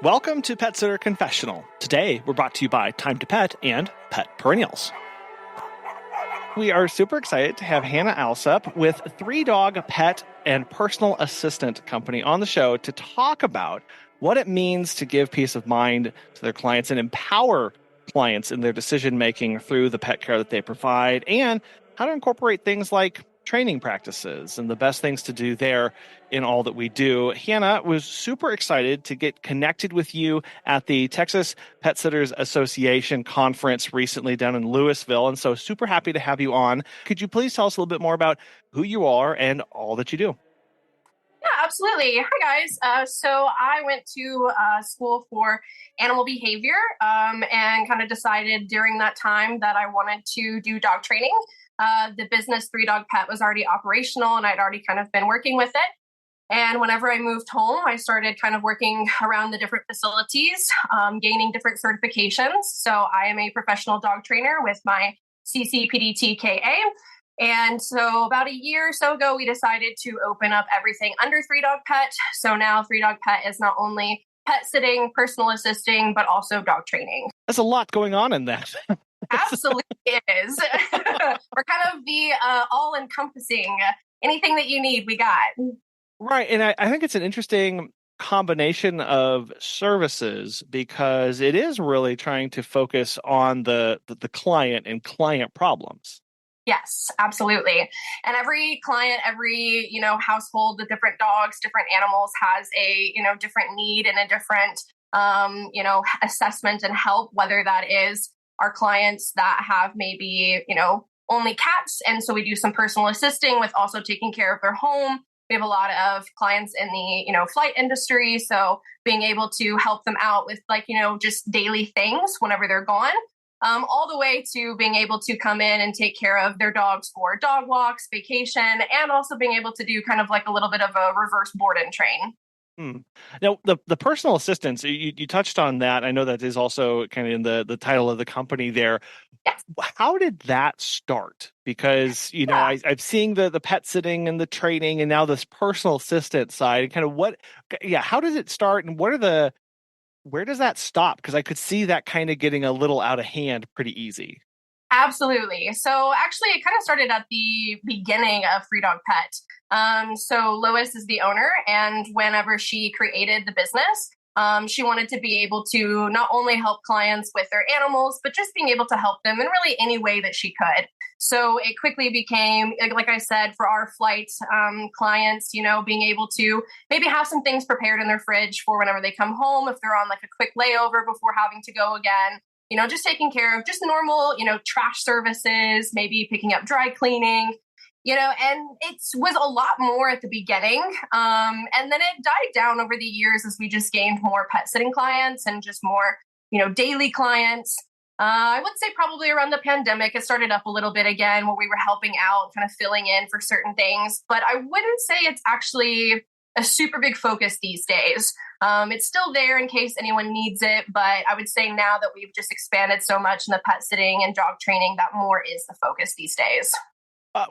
Welcome to Pet Sitter Confessional. Today, we're brought to you by Time to Pet and Pet Perennials. We are super excited to have Hannah Alsup with 3Dog Pet and Personal Assistant Company on the show to talk about what it means to give peace of mind to their clients and empower clients in their decision-making through the pet care that they provide, and how to incorporate things like training practices and the best things to do there in all that we do. Hannah was super excited to get connected with you at the Texas Pet Sitters Association conference recently down in Louisville, and so super happy to have you on. Could you please tell us a little bit more about who you are and all that you do? Yeah, absolutely. Hi, guys. So I went to school for animal behavior and kind of decided during that time that I wanted to do dog training. The business 3Dog Pet was already operational and I'd already kind of been working with it. And whenever I moved home, I started kind of working around the different facilities, gaining different certifications. So I am a professional dog trainer with my CCPDTKA. And so about a year or so ago, we decided to open up everything under 3Dog Pet. So now 3Dog Pet is not only pet sitting, personal assisting, but also dog training. There's a lot going on in that. Absolutely it is. We're kind of the all-encompassing. Anything that you need, we got. Right. And I think it's an interesting combination of services because it is really trying to focus on the client and client problems. Yes, absolutely. And every client, every, household with different dogs, different animals has a, different need and a different, assessment and help, whether that is our clients that have maybe, only cats. And so we do some personal assisting with also taking care of their home. We have a lot of clients in the, flight industry. So being able to help them out with just daily things whenever they're gone. All the way to being able to come in and take care of their dogs for dog walks, vacation, and also being able to do kind of like a little bit of a reverse board and train. Now, the personal assistance, you touched on that. I know that is also kind of in the title of the company there. Yes. How did that start? Because, I've seen the pet sitting and the training and now this personal assistant side and kind of how does it start and where does that stop? Because I could see that kind of getting a little out of hand pretty easy. Absolutely. So actually, it kind of started at the beginning of 3Dog Pet. So Lois is the owner, and whenever she created the business, she wanted to be able to not only help clients with their animals, but just being able to help them in really any way that she could. So it quickly became, like I said, for our flight clients, being able to maybe have some things prepared in their fridge for whenever they come home, if they're on like a quick layover before having to go again, just taking care of just normal, trash services, maybe picking up dry cleaning, and it was a lot more at the beginning. And then it died down over the years as we just gained more pet sitting clients and just more, daily clients. I would say probably around the pandemic, it started up a little bit again where we were helping out, kind of filling in for certain things. But I wouldn't say it's actually a super big focus these days. It's still there in case anyone needs it. But I would say now that we've just expanded so much in the pet sitting and dog training, that more is the focus these days.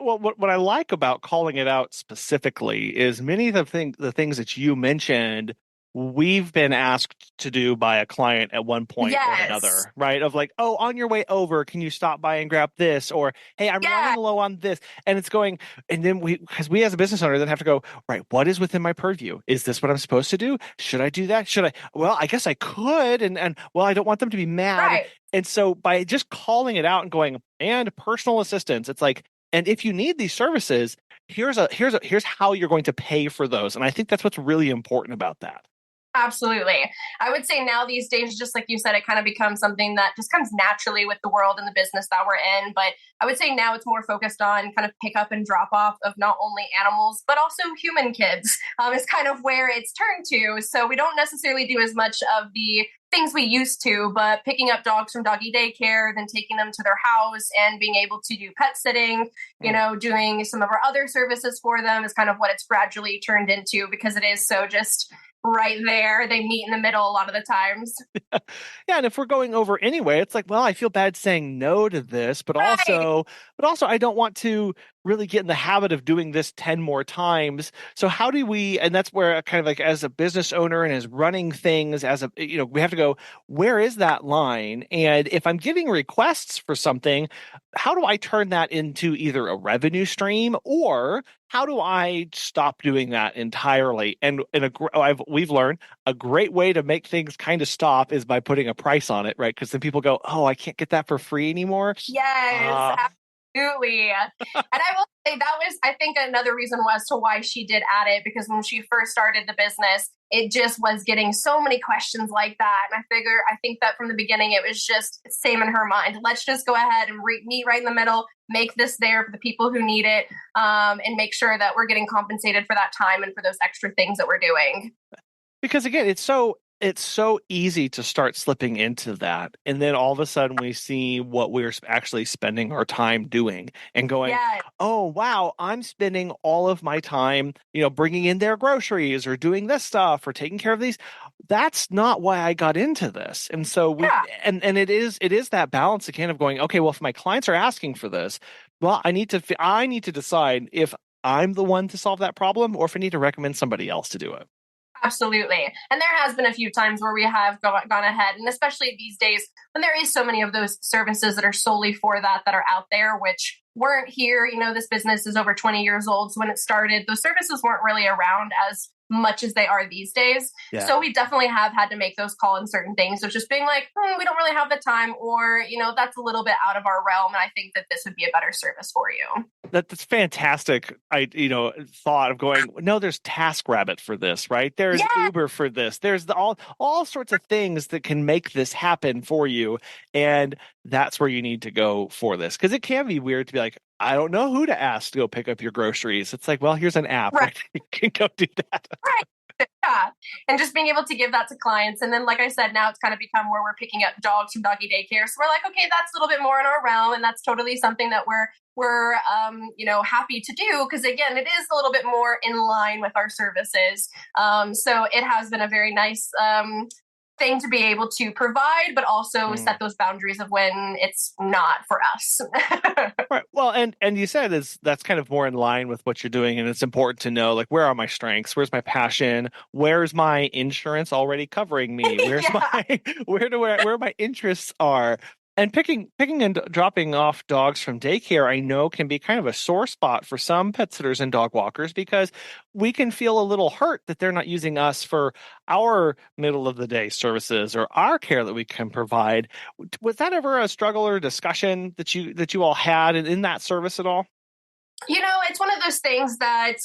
Well, what I like about calling it out specifically is many of the things that you mentioned, we've been asked to do by a client at one point or another, right? Of like, oh, on your way over, can you stop by and grab this? Or, hey, I'm running low on this. And it's going, and then because we as a business owner then have to go, right, what is within my purview? Is this what I'm supposed to do? Should I do that? Should I? Well, I guess I could. And well, I don't want them to be mad. Right. And so by just calling it out and going, and personal assistance, it's like, and if you need these services, here's how you're going to pay for those. And I think that's what's really important about that. Absolutely. I would say now these days, just like you said, it kind of becomes something that just comes naturally with the world and the business that we're in. But I would say now it's more focused on kind of pick up and drop off of not only animals, but also human kids is kind of where it's turned to. So we don't necessarily do as much of the things we used to, but picking up dogs from doggy daycare, then taking them to their house and being able to do pet sitting, doing some of our other services for them is kind of what it's gradually turned into because it is so just right there. They meet in the middle a lot of the times. Yeah, and if we're going over anyway, it's like, well, I feel bad saying no to this, but also I don't want to really get in the habit of doing this 10 more times. So how do we, and that's where kind of like as a business owner and as running things as a, we have to go, where is that line? And if I'm getting requests for something, how do I turn that into either a revenue stream, or how do I stop doing that entirely? And we've learned a great way to make things kind of stop is by putting a price on it, right? Because then people go, "Oh, I can't get that for free anymore." Yes, Uh, absolutely. And I will say that was, I think, another reason as to why she did add it, because when she first started the business, it just was getting so many questions like that. And I think that from the beginning, it was just same in her mind. Let's just go ahead and meet right in the middle, make this there for the people who need it, and make sure that we're getting compensated for that time and for those extra things that we're doing. because again, it's so easy to start slipping into that, and then all of a sudden we see what we're actually spending our time doing and going, Yeah, oh wow, I'm spending all of my time bringing in their groceries or doing this stuff or taking care of these. That's not why I got into this. And so yeah. it is that balance again of going, okay, well, if my clients are asking for this, well, I need to decide if I'm the one to solve that problem or if I need to recommend somebody else to do it. Absolutely. And there has been a few times where we have gone ahead, and especially these days when there is so many of those services that are solely for that are out there, which weren't here. This business is over 20 years old. So when it started, those services weren't really around as much as they are these days. Yeah. So we definitely have had to make those calls on certain things. So just being like, we don't really have the time, or, that's a little bit out of our realm. And I think that this would be a better service for you. That's fantastic. Thought of going, no, there's TaskRabbit for this, right? There's Yeah, Uber for this. There's all sorts of things that can make this happen for you. And that's where you need to go for this. Because it can be weird to be like, I don't know who to ask to go pick up your groceries. It's like, well, here's an app, right. right? You can go do that. Right. Yeah. And just being able to give that to clients. And then, like I said, now it's kind of become where we're picking up dogs from doggy daycare. So we're like, okay, that's a little bit more in our realm. And that's totally something that we're happy to do. Because again, it is a little bit more in line with our services. So it has been a very nice thing to be able to provide, but also set those boundaries of when it's not for us. Right. Well, and you said that's kind of more in line with what you're doing, and it's important to know like where are my strengths, where's my passion, where's my insurance already covering me, where's Yeah. my where my interests are. And picking and dropping off dogs from daycare, I know can be kind of a sore spot for some pet sitters and dog walkers because we can feel a little hurt that they're not using us for our middle of the day services or our care that we can provide. Was that ever a struggle or discussion that you all had in that service at all? It's one of those things that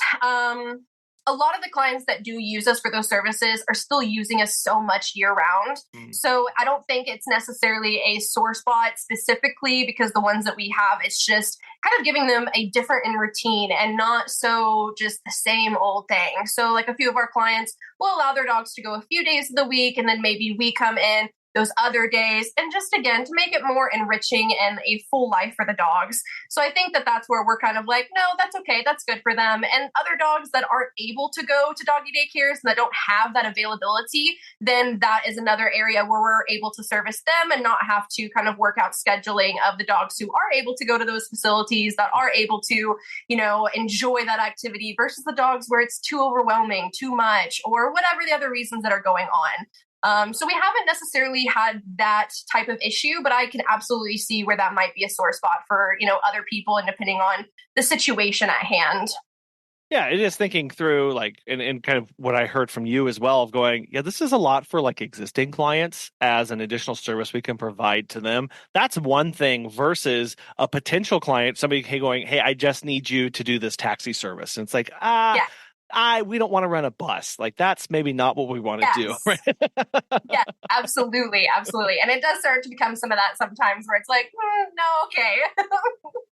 a lot of the clients that do use us for those services are still using us so much year round. So I don't think it's necessarily a sore spot specifically because the ones that we have, it's just kind of giving them a different in routine and not so just the same old thing. So like a few of our clients will allow their dogs to go a few days of the week, and then maybe we come in those other days, and just again to make it more enriching and a full life for the dogs. So I think that that's where we're kind of like, no, that's okay, that's good for them. And other dogs that aren't able to go to doggy daycares and that don't have that availability, then that is another area where we're able to service them and not have to kind of work out scheduling of the dogs who are able to go to those facilities, that are able to enjoy that activity, versus the dogs where it's too overwhelming, too much, or whatever the other reasons that are going on. So we haven't necessarily had that type of issue, but I can absolutely see where that might be a sore spot for, other people, and depending on the situation at hand. Yeah, it is thinking through like and kind of what I heard from you as well of going, yeah, this is a lot for like existing clients as an additional service we can provide to them. That's one thing versus a potential client, somebody going, hey, I just need you to do this taxi service. And it's like, Yeah. we don't want to run a bus. Like that's maybe not what we want to do. Yes. Yeah, absolutely. Absolutely. And it does start to become some of that sometimes where it's like, no, okay.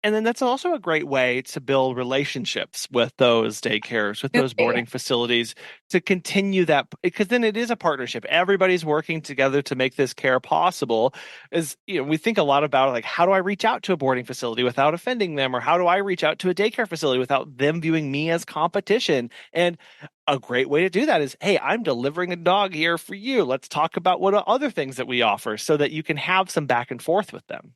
And then that's also a great way to build relationships with those daycares, with those boarding facilities, to continue that, because then it is a partnership. Everybody's working together to make this care possible. As we think a lot about like, how do I reach out to a boarding facility without offending them? Or how do I reach out to a daycare facility without them viewing me as competition? And a great way to do that is, hey, I'm delivering a dog here for you. Let's talk about what other things that we offer so that you can have some back and forth with them.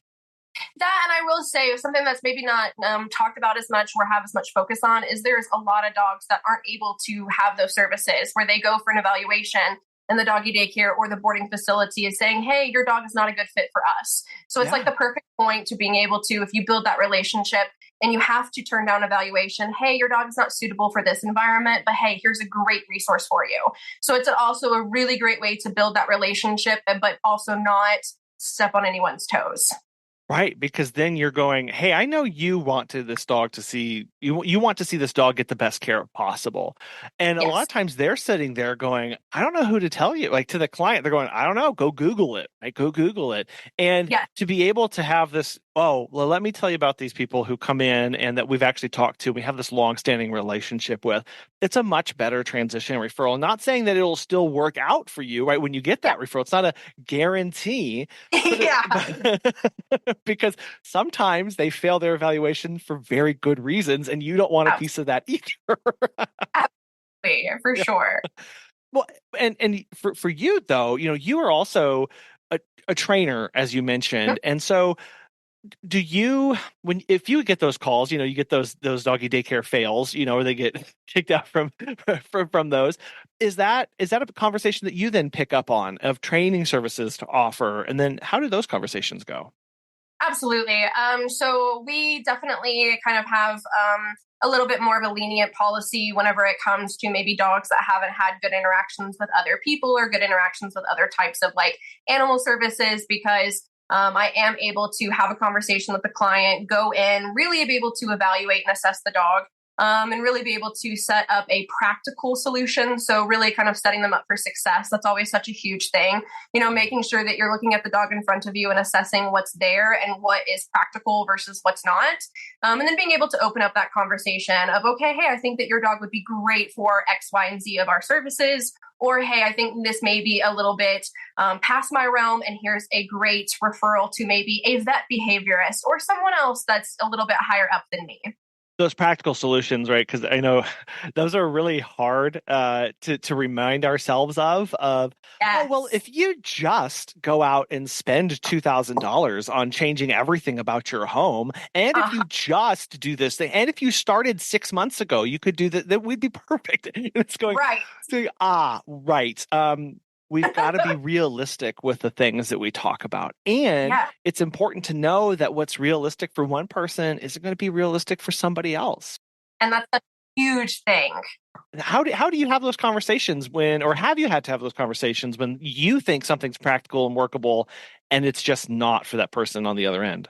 That, and I will say something that's maybe not talked about as much or have as much focus on is there's a lot of dogs that aren't able to have those services where they go for an evaluation and the doggy daycare or the boarding facility is saying, hey, your dog is not a good fit for us. So it's like the perfect point to being able to, if you build that relationship and you have to turn down evaluation, hey, your dog is not suitable for this environment, but hey, here's a great resource for you. So it's also a really great way to build that relationship, but also not step on anyone's toes. Right, because then you're going, hey, I know you want to this dog to see you want to see this dog get the best care possible. And a lot of Yes. times they're sitting there going, I don't know who to tell you. Like to the client, they're going, I don't know, go Google it. Right? Go Google it. And Yes. to be able to have this, oh, well, let me tell you about these people who come in and that we've actually talked to, we have this long-standing relationship with. It's a much better transition referral. Not saying that it'll still work out for you, right? When you get that referral, it's not a guarantee. Yeah. Because sometimes they fail their evaluation for very good reasons, and you don't want a piece of that either. Absolutely, for sure. Well, and for you though, you are also a trainer, as you mentioned, and so do you if you get those calls, you get those doggy daycare fails, or they get kicked out from those. Is that a conversation that you then pick up on of training services to offer, and then how do those conversations go? Absolutely. So we definitely kind of have a little bit more of a lenient policy whenever it comes to maybe dogs that haven't had good interactions with other people or good interactions with other types of like animal services, because I am able to have a conversation with the client, go in, really be able to evaluate and assess the dog. And really be able to set up a practical solution. So, really kind of setting them up for success. That's always such a huge thing. Making sure that you're looking at the dog in front of you and assessing what's there and what is practical versus what's not. And then being able to open up that conversation of, okay, hey, I think that your dog would be great for X, Y, and Z of our services. Or, hey, I think this may be a little bit past my realm, and here's a great referral to maybe a vet behaviorist or someone else that's a little bit higher up than me. Those practical solutions, right? Because I know those are really hard to remind ourselves of. Oh well, Yes. if you just go out and spend $2,000 on changing everything about your home, and if you Uh-huh. just do this thing, and if you started 6 months ago, you could do that. That would be perfect. It's going, Right. so, right. We've got to be realistic with the things that we talk about. And Yeah. it's important to know that what's realistic for one person isn't going to be realistic for somebody else. And that's a huge thing. How do you have those conversations or have you had to have those conversations when you think something's practical and workable and it's just not for that person on the other end?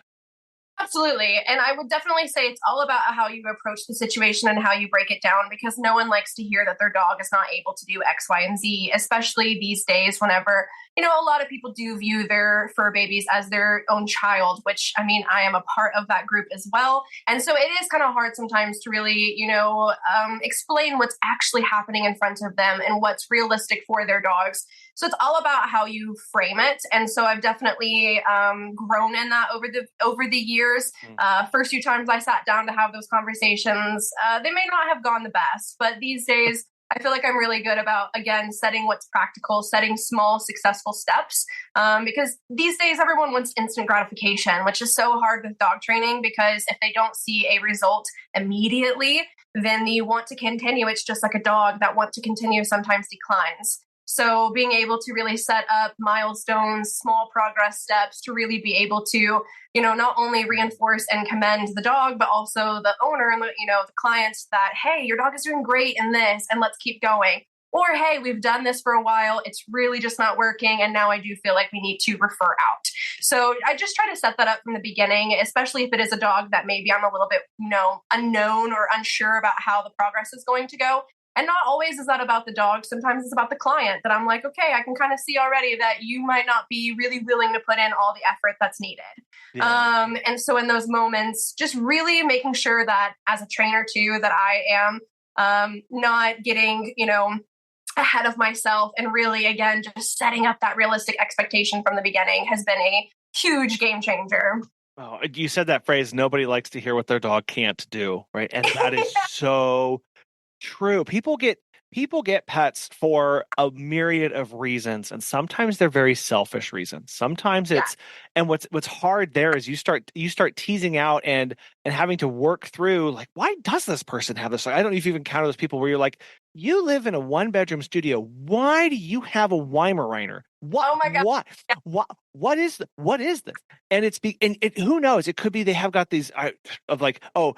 Absolutely. And I would definitely say it's all about how you approach the situation and how you break it down, because no one likes to hear that their dog is not able to do X, Y, and Z, especially these days whenever, a lot of people do view their fur babies as their own child, which I mean, I am a part of that group as well. And so it is kind of hard sometimes to really, explain what's actually happening in front of them and what's realistic for their dogs. So it's all about how you frame it. And so I've definitely grown in that over the years. First few times I sat down to have those conversations, they may not have gone the best, but these days I feel like I'm really good about, again, setting what's practical, setting small, successful steps. Because these days everyone wants instant gratification, which is so hard with dog training, because if they don't see a result immediately, then the want to continue, it's just like a dog, that want to continue sometimes declines. So being able to really set up milestones, small progress steps to really be able to, not only reinforce and commend the dog, but also the owner and the clients that, hey, your dog is doing great in this and let's keep going. Or, hey, we've done this for a while. It's really just not working. And now I do feel like we need to refer out. So I just try to set that up from the beginning, especially if it is a dog that maybe I'm a little bit, unknown or unsure about how the progress is going to go. And not always is that about the dog. Sometimes it's about the client that I'm like, okay, I can kind of see already that you might not be really willing to put in all the effort that's needed. Yeah. And so in those moments, just really making sure that as a trainer too, that I am not getting, ahead of myself, and really, again, just setting up that realistic expectation from the beginning has been a huge game changer. Oh, you said that phrase, nobody likes to hear what their dog can't do, right? And that is so true. People get people get pets for a myriad of reasons, and sometimes they're very selfish reasons. Sometimes Yeah, it's, and what's hard there is you start teasing out and having to work through, like, why does this person have this? Like, I don't know if you even encounter those people where you're like, you live in a one bedroom studio. Why do you have a Weimaraner? oh my god, What is this? And who knows? It could be they have got these of like, oh,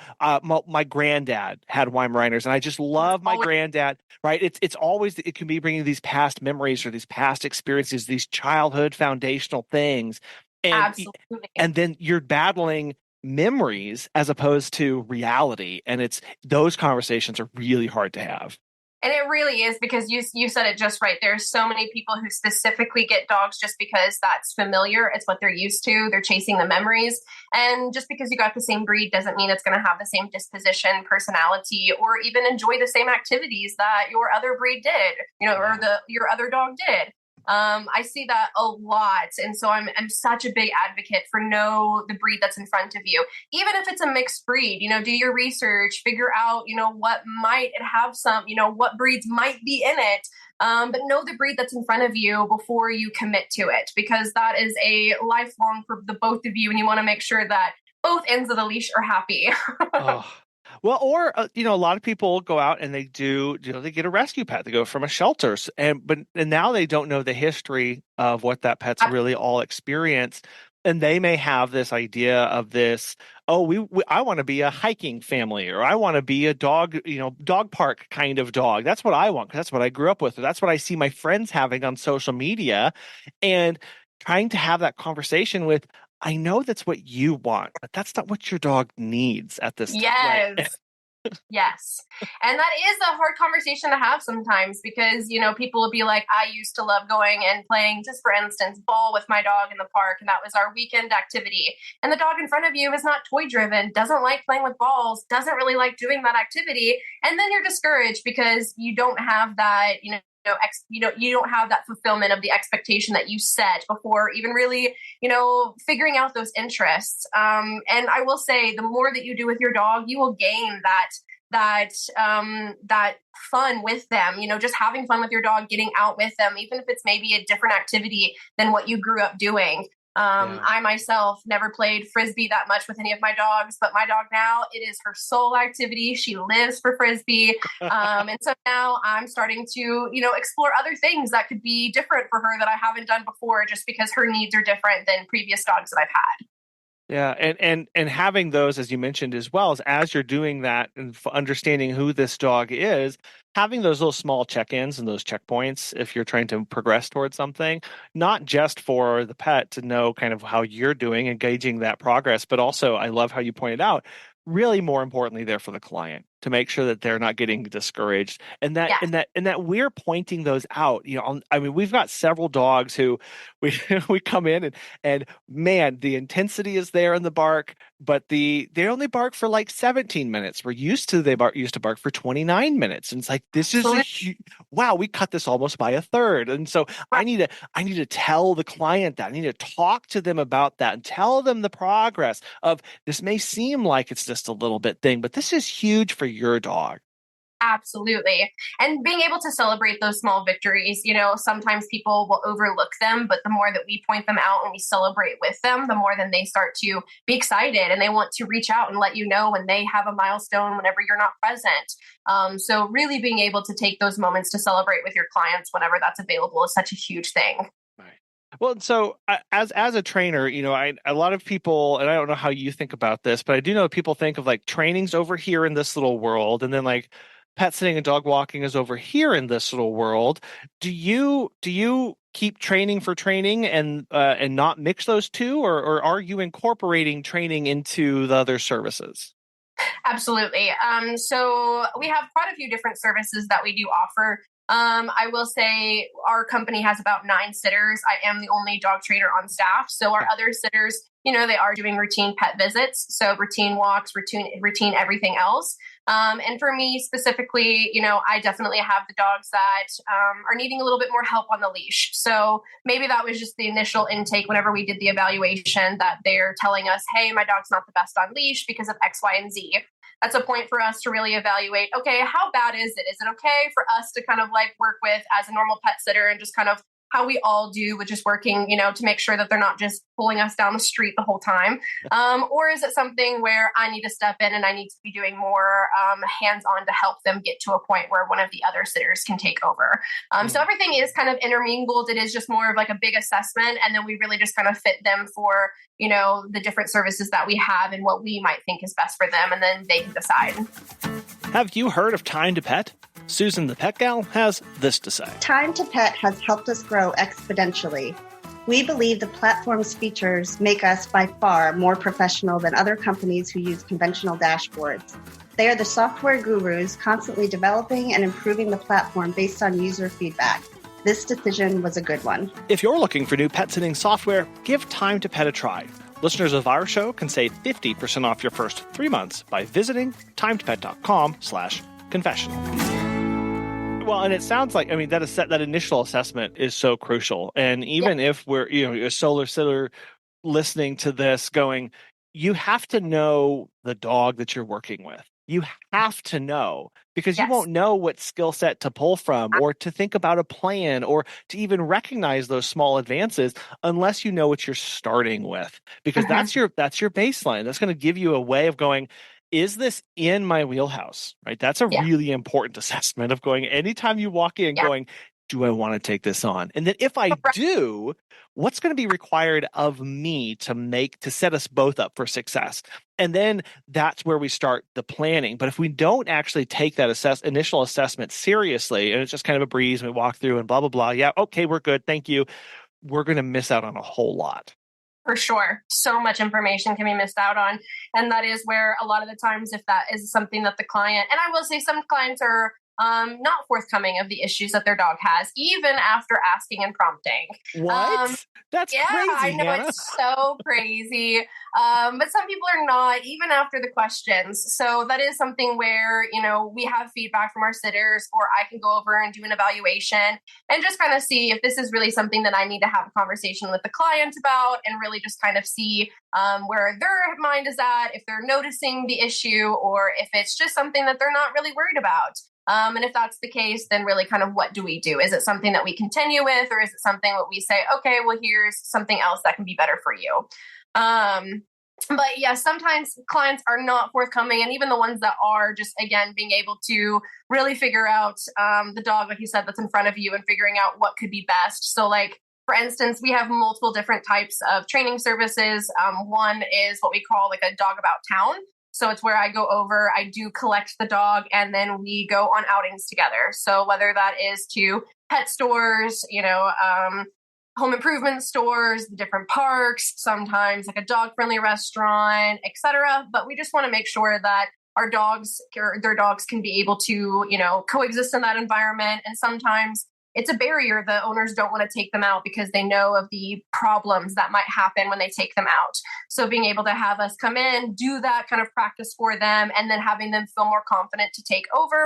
my granddad had Weimaraners, and I just it's love my always granddad. Right? It's always, it can be bringing these past memories or these past experiences, these childhood foundational things, and absolutely. and then you're battling memories as opposed to reality, and it's those conversations are really hard to have. And it really is, because you said it just right. There's so many people who specifically get dogs just because that's familiar. It's what they're used to. They're chasing the memories. And just because you got the same breed doesn't mean it's going to have the same disposition, personality, or even enjoy the same activities that your other breed did, or your other dog did. I see that a lot. And so I'm such a big advocate for know the breed that's in front of you. Even if it's a mixed breed, do your research, figure out, what might have some, what breeds might be in it. But know the breed that's in front of you before you commit to it, because that is a lifelong for the both of you. And you want to make sure that both ends of the leash are happy. Oh, well, or a lot of people go out and they do, they get a rescue pet. They go from a shelter, and now they don't know the history of what that pet's really all experienced, and they may have this idea of this. Oh, I want to be a hiking family, or I want to be a dog, dog park kind of dog. That's what I want, because that's what I grew up with, or that's what I see my friends having on social media, and trying to have that conversation with. I know that's what you want, but that's not what your dog needs at this time. Like, Yes. Yes. And that is a hard conversation to have sometimes, because, people will be like, I used to love going and playing, just for instance, ball with my dog in the park. And that was our weekend activity. And the dog in front of you is not toy driven, doesn't like playing with balls, doesn't really like doing that activity. And then you're discouraged because you don't have that, you don't have that fulfillment of the expectation that you set before even really, figuring out those interests. And I will say, the more that you do with your dog, you will gain that fun with them, just having fun with your dog, getting out with them, even if it's maybe a different activity than what you grew up doing. yeah. I myself never played frisbee that much with any of my dogs, but my dog now, it is her sole activity. She lives for frisbee. And so now I'm starting to, explore other things that could be different for her that I haven't done before, just because her needs are different than previous dogs that I've had. Yeah, and having those, as you mentioned, as well as you're doing that and understanding who this dog is, having those little small check-ins and those checkpoints if you're trying to progress towards something, not just for the pet to know kind of how you're doing, engaging that progress, but also, I love how you pointed out, really more importantly there for the client to make sure that they're not getting discouraged, and that Yes. we're pointing those out. I mean, we've got several dogs who we we come in, and man, the intensity is there in the bark, but they only bark for like 17 minutes. We're used to they used to bark for 29 minutes, and it's like, this is Absolutely. wow, we cut this almost by a third. And so Right. I need to tell the client that. I need to talk to them about that and tell them the progress of, this may seem like it's just a little bit thing, but this is huge for your dog. Absolutely. And being able to celebrate those small victories, sometimes people will overlook them, but the more that we point them out and we celebrate with them, the more then they start to be excited and they want to reach out and let you know when they have a milestone whenever you're not present. So really being able to take those moments to celebrate with your clients whenever that's available is such a huge thing. Right. Well, so as a trainer, a lot of people, and I don't know how you think about this, but I do know people think of like trainings over here in this little world, and then like pet sitting and dog walking is over here in this little world. Do you keep training for training and not mix those two, or are you incorporating training into the other services? Absolutely. So we have quite a few different services that we do offer. I will say our company has about 9 sitters. I am the only dog trainer on staff. So our Okay. other sitters, they are doing routine pet visits. So routine walks, routine everything else. And for me specifically, I definitely have the dogs that are needing a little bit more help on the leash. So maybe that was just the initial intake whenever we did the evaluation, that they're telling us, hey, my dog's not the best on leash because of X, Y, and Z. that's a point for us to really evaluate, okay, how bad is it? Is it okay for us to kind of like work with as a normal pet sitter and just kind of how we all do with just working, to make sure that they're not just pulling us down the street the whole time? Or is it something where I need to step in and I need to be doing more hands-on to help them get to a point where one of the other sitters can take over? So everything is kind of intermingled. It is just more of like a big assessment. And then we really just kind of fit them for, the different services that we have and what we might think is best for them. And then they can decide. Have you heard of Time to Pet? Susan the Pet Gal has this to say. Time to Pet has helped us grow exponentially. We believe the platform's features make us by far more professional than other companies who use conventional dashboards. They are the software gurus constantly developing and improving the platform based on user feedback. This decision was a good one. If you're looking for new pet sitting software, give Time to Pet a try. Listeners of our show can save 50% off your first 3 months by visiting timetopet.com/confessional. Well, and it sounds like, that initial assessment is so crucial. And even if we're, a solar sitter listening to this going, you have to know the dog that you're working with. You have to know, because you won't know what skill set to pull from or to think about a plan or to even recognize those small advances unless you know what you're starting with, because that's your baseline. That's going to give you a way of going, is this in my wheelhouse, right? That's a really important assessment of going, anytime you walk in going, do I want to take this on? And then if I do, what's going to be required of me to set us both up for success? And then that's where we start the planning. But if we don't actually take that initial assessment seriously, and it's just kind of a breeze, and we walk through and blah, blah, blah. Yeah, okay, we're good. Thank you. We're going to miss out on a whole lot. For sure. So much information can be missed out on. And that is where a lot of the times, if that is something that the client, and I will say some clients are not forthcoming of the issues that their dog has, even after asking and prompting. What? That's crazy, I know, Hannah. it's so crazy. But some people are not, even after the questions. So that is something where, we have feedback from our sitters, or I can go over and do an evaluation and just kind of see if this is really something that I need to have a conversation with the client about, and really just kind of see where their mind is at, if they're noticing the issue, or if it's just something that they're not really worried about. And if that's the case, then really kind of what do we do? Is it something that we continue with, or is it something that we say, okay, well, here's something else that can be better for you? But yeah, sometimes clients are not forthcoming, and even the ones that are, just again, being able to really figure out the dog, like you said, that's in front of you, and figuring out what could be best. So like, for instance, we have multiple different types of training services. One is what we call like a dog about town. So it's where I go over, I do collect the dog, and then we go on outings together. So whether that is to pet stores, home improvement stores, the different parks, sometimes like a dog-friendly restaurant, etc. But we just want to make sure that our dogs or their dogs can be able to, coexist in that environment. And sometimes it's a barrier. The owners don't want to take them out because they know of the problems that might happen when they take them out. So being able to have us come in, do that kind of practice for them, and then having them feel more confident to take over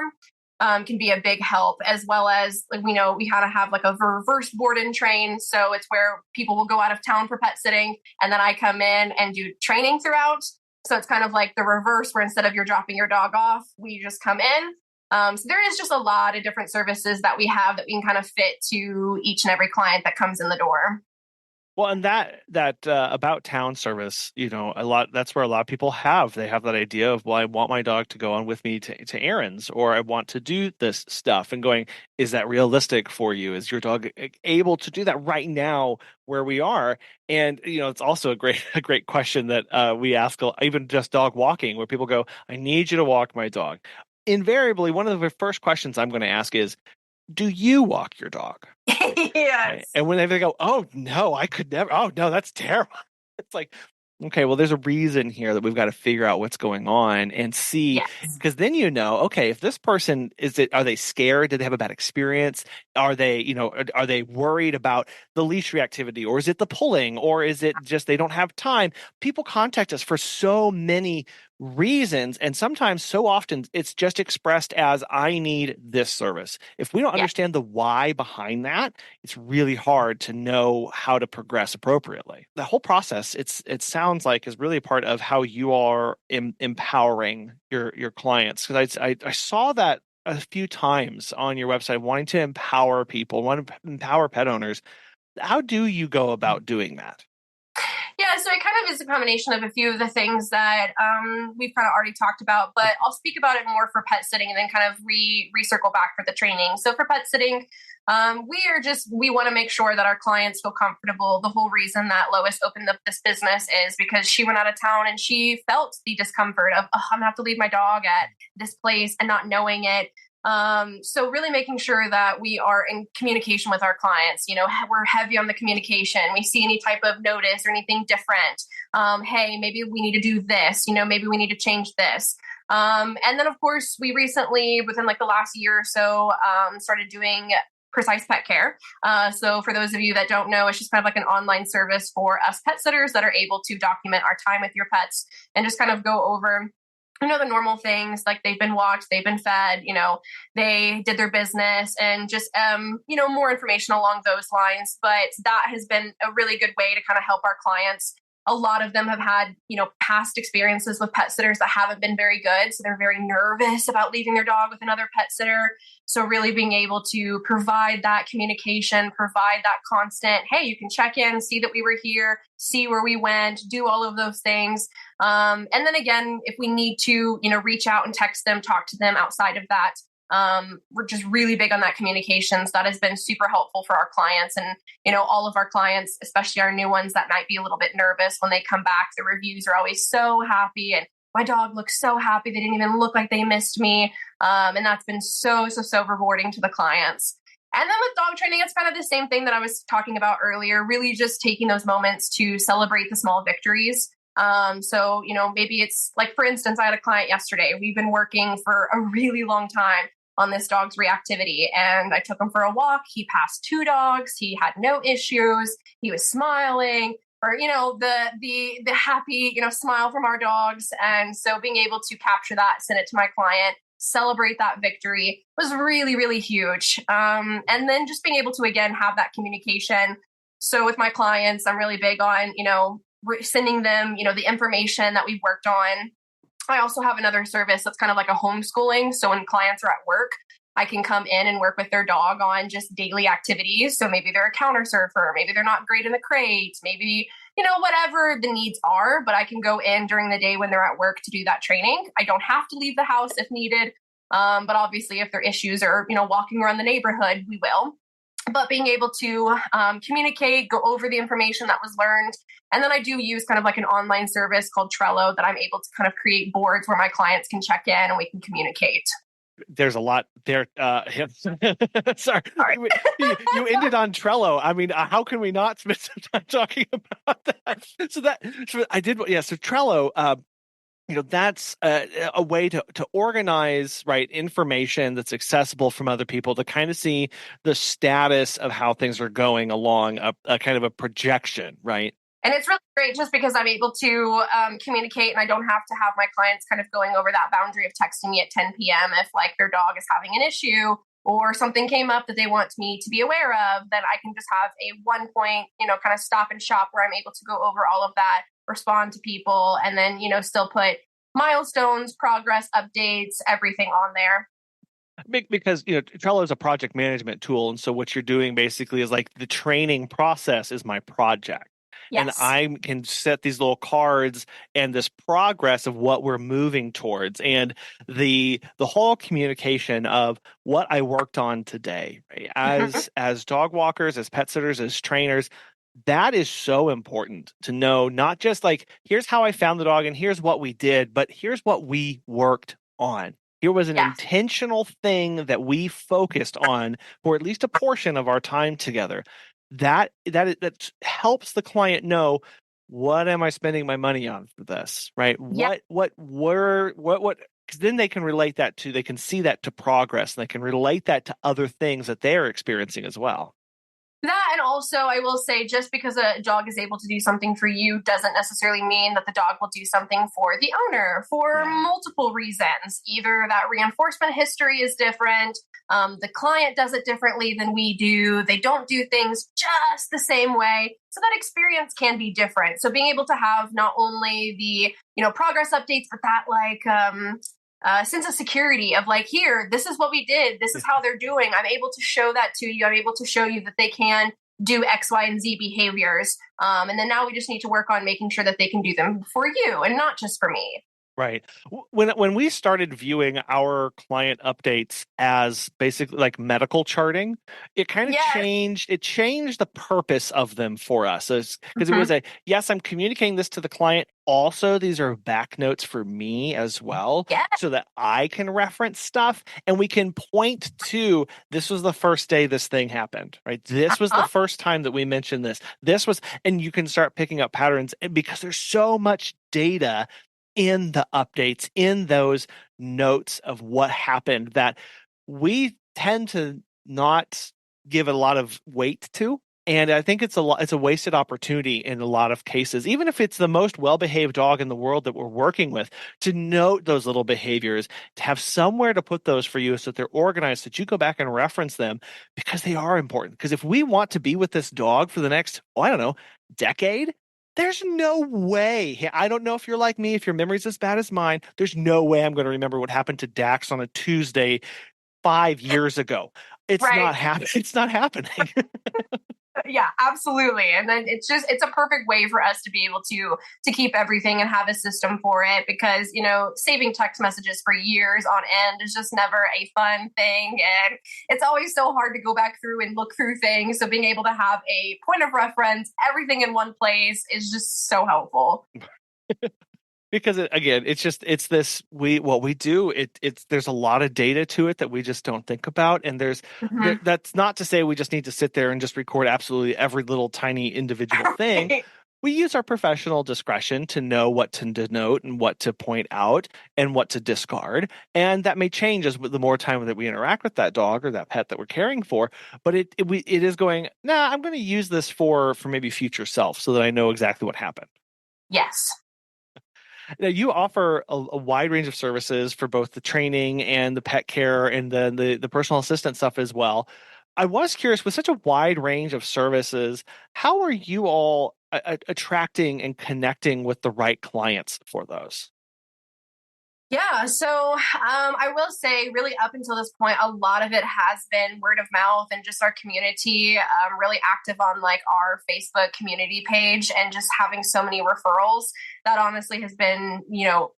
can be a big help. As well as, like, we kind of have like a reverse board and train. So it's where people will go out of town for pet sitting, and then I come in and do training throughout. So it's kind of like the reverse, where instead of you're dropping your dog off, we just come in. So there is just a lot of different services that we have that we can kind of fit to each and every client that comes in the door. Well, and that about town service, that's where a lot of people they have that idea of, well, I want my dog to go on with me to errands, or I want to do this stuff, and going, is that realistic for you? Is your dog able to do that right now where we are? And, it's also a great question that we ask, even just dog walking, where people go, I need you to walk my dog. Invariably, one of the first questions I'm going to ask is, do you walk your dog? Yes. Right? And when they go, oh, no, I could never. Oh, no, that's terrible. It's like, okay, well, there's a reason here that we've got to figure out what's going on and see, because then okay, if this person are they scared? Did they have a bad experience? Are they, are they worried about the leash reactivity, or is it the pulling, or is it just they don't have time? People contact us for so many reasons. And sometimes, so often, it's just expressed as, I need this service. If we don't Yeah. understand the why behind that, it's really hard to know how to progress appropriately. The whole process, it sounds like, is really a part of how you are empowering your clients. Because I saw that a few times on your website, wanting to empower people, want to empower pet owners. How do you go about doing that? Yeah, so it kind of is a combination of a few of the things that we've kind of already talked about, but I'll speak about it more for pet sitting and then kind of recircle back for the training. So for pet sitting, we want to make sure that our clients feel comfortable. The whole reason that Lois opened up this business is because she went out of town and she felt the discomfort of, oh, I'm gonna have to leave my dog at this place and not knowing it. So really making sure that we are in communication with our clients. We're heavy on the communication. We see any type of notice or anything different. Hey, maybe we need to do this, maybe we need to change this. And then of course we recently, within like the last year or so, started doing precise pet care. So for those of you that don't know, it's just kind of like an online service for us pet sitters that are able to document our time with your pets and just kind of go over the normal things, like they've been walked, they've been fed, they did their business, and just, more information along those lines. But that has been a really good way to kind of help our clients. A lot of them have had, past experiences with pet sitters that haven't been very good. So they're very nervous about leaving their dog with another pet sitter. So really being able to provide that communication, provide that constant, hey, you can check in, see that we were here, see where we went, do all of those things. And then again, if we need to, reach out and text them, talk to them outside of that. We're just really big on that communications. That has been super helpful for our clients, and all of our clients, especially our new ones that might be a little bit nervous when they come back. The reviews are always so happy, and my dog looks so happy. They didn't even look like they missed me, and that's been so rewarding to the clients. And then with dog training, it's kind of the same thing that I was talking about earlier. Really, just taking those moments to celebrate the small victories. So maybe it's like, for instance, I had a client yesterday. We've been working for a really long time on this dog's reactivity, and I took him for a walk. He passed 2 dogs. He had no issues. He was smiling, or the happy smile from our dogs. And so being able to capture that, send it to my client, celebrate that victory was really, really huge. And then just being able to again have that communication. So with my clients, I'm really big on sending them the information that we've worked on. I also have another service that's kind of like a homeschooling. So when clients are at work, I can come in and work with their dog on just daily activities. So maybe they're a counter surfer, maybe they're not great in the crate, maybe, whatever the needs are, but I can go in during the day when they're at work to do that training. I don't have to leave the house if needed. But obviously if there are issues or, walking around the neighborhood, we will. But being able to communicate, go over the information that was learned. And then I do use kind of like an online service called Trello that I'm able to kind of create boards where my clients can check in and we can communicate. There's a lot there. Sorry, you ended on Trello. I mean, how can we not spend some time talking about that? So I did. Yeah. So Trello, that's a way to organize, right, information that's accessible from other people, to kind of see the status of how things are going along, a kind of a projection, right? And it's really great just because I'm able to communicate, and I don't have to have my clients kind of going over that boundary of texting me at 10 p.m. if like their dog is having an issue or something came up that they want me to be aware of. Then I can just have a one point, kind of stop and shop where I'm able to go over all of that, respond to people, and then, still put milestones, progress updates, everything on there. Because Trello is a project management tool, and so what you're doing basically is like the training process is my project. Yes. And I can set these little cards and this progress of what we're moving towards, and the whole communication of what I worked on today, right? As dog walkers, as pet sitters, as trainers. That is so important to know, not just like, here's how I found the dog and here's what we did, but here's what we worked on. Here was an intentional thing that we focused on for at least a portion of our time together. That helps the client know, what am I spending my money on for this, right? Yeah. What because then they can see that to progress, and they can relate that to other things that they're experiencing as well. That, and also I will say, just because a dog is able to do something for you doesn't necessarily mean that the dog will do something for the owner for multiple reasons. Either that reinforcement history is different, the client does it differently than we do, they don't do things just the same way. So that experience can be different. So being able to have not only the, progress updates, but that sense of security of like, here, this is what we did, this is how they're doing, I'm able to show that to you, I'm able to show you that they can do X, Y, and Z behaviors, and then now we just need to work on making sure that they can do them for you and not just for me. Right. When we started viewing our client updates as basically like medical charting, it kind of changed. It changed the purpose of them for us, because it was yes, I'm communicating this to the client. Also, these are back notes for me as well, so that I can reference stuff and we can point to, this was the first day this thing happened, right? This was the first time that we mentioned this. This was, and you can start picking up patterns, because there's so much data in the updates, in those notes of what happened, that we tend to not give a lot of weight to. And I think it's a wasted opportunity in a lot of cases, even if it's the most well-behaved dog in the world that we're working with, to note those little behaviors, to have somewhere to put those for you so that they're organized, so that you go back and reference them, because they are important. Because if we want to be with this dog for the next, decade, there's no way. I don't know if you're like me, if your memory's as bad as mine, there's no way I'm going to remember what happened to Dax on a Tuesday 5 years ago. It's not happening. It's not happening. Yeah, absolutely. And then it's a perfect way for us to be able to keep everything and have a system for it, because, saving text messages for years on end is just never a fun thing. And it's always so hard to go back through and look through things. So being able to have a point of reference, everything in one place, is just so helpful. Because it's this, what we do, there's a lot of data to it that we just don't think about. And that's not to say we just need to sit there and just record absolutely every little tiny individual thing. We use our professional discretion to know what to denote and what to point out and what to discard. And that may change as the more time that we interact with that dog or that pet that we're caring for. But it is going, I'm going to use this for maybe future self, so that I know exactly what happened. Yes. Now, you offer a wide range of services for both the training and the pet care and then the personal assistant stuff as well. I was curious, with such a wide range of services, how are you all attracting and connecting with the right clients for those? Yeah, so I will say, really, up until this point, a lot of it has been word of mouth and just our community, really active on like our Facebook community page, and just having so many referrals. That honestly has been,